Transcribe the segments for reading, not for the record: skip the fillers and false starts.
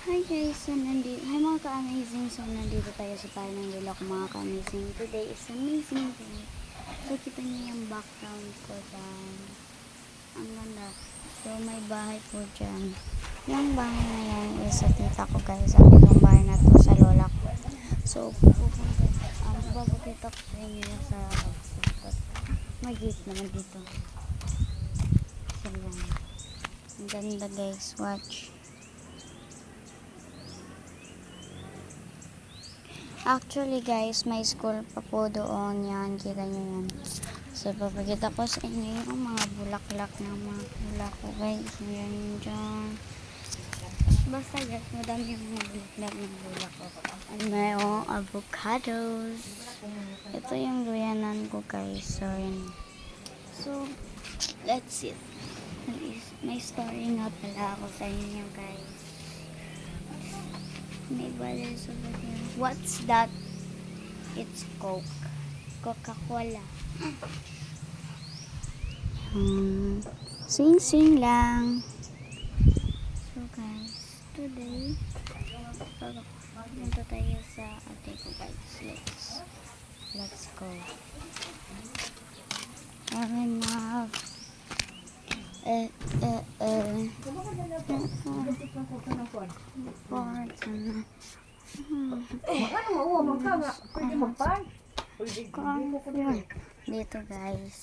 Hi guys, hi mga ka-amazing. So nandito tayo sa tayo ng vlog mga ka-amazing. Today is amazing day. So kita niyo yung background ko dyan. Ang ganda. So may bahay po dyan. Yung bahay na yan is sa tita ko guys. At yung bahay na to sa lola ko. So babakita ko sa inyo sa may gate naman dito. So yan. Ang ganda guys. Watch. Actually guys, may school pa po doon. Yan, kita nyo yan. So, papakita ko sa inyo yung mga bulaklak ng mga bulaklak ko guys. Yan dyan. Basta guys, madami yung mga bulaklak ng bulaklak ko. And mayroong avocados. Ito yung luyanan ko guys. So, yan. So, let's see. May story nga pala ako sa inyo guys. May bottles over here. What's that? It's Coke. Coca-Cola. Sing-sing lang. So guys, today, punta tayo sa ate ko guys. Let's go. Enough. Dito guys.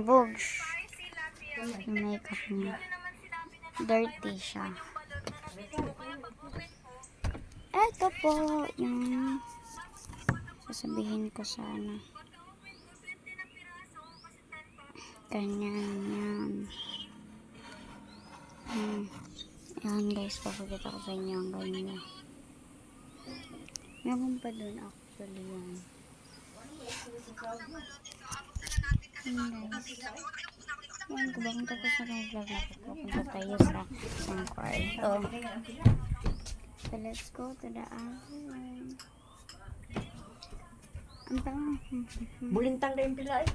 Bugs. Yung makeup niya. Dirty siya. Ito po yung sasabihin ko sana. Ganyan. Yan guys, papakita ko sa inyo ang ganyan. Meron pa dun actually yan. Guys. Yan, kabang tapos na yung vlog na pupunta tayo sa Sangkar. So let's go to the island. Ang tanga. Bulintang na yung pila eh.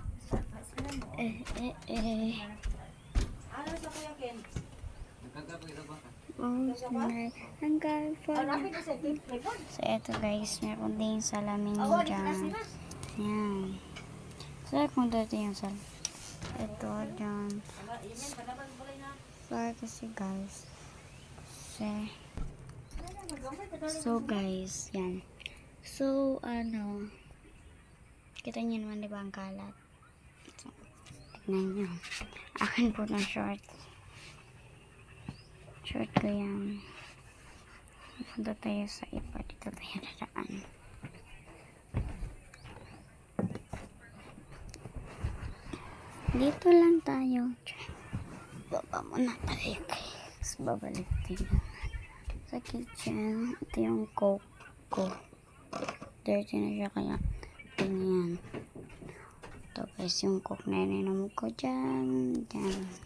Ano sa kuya Ken? Ang California. So eto guys, meron din salamin dyan. Yan. So kung dito yung salamin. Ito dyan. Sorry kasi guys. So guys, yan. So kita nyo naman diba ang kalat. So, tignan nyo. Akin po ng short. Short ko yan. Punta tayo sa iba. Dito tayo dadaan. Dito lang tayo. Baba muna tayo guys. Babalik tayo sa kitchen. Ito yung Coke ko. Dirty na siya kaya ganyan. Ito guys yung Coke na ininom ko dyan. Dyan.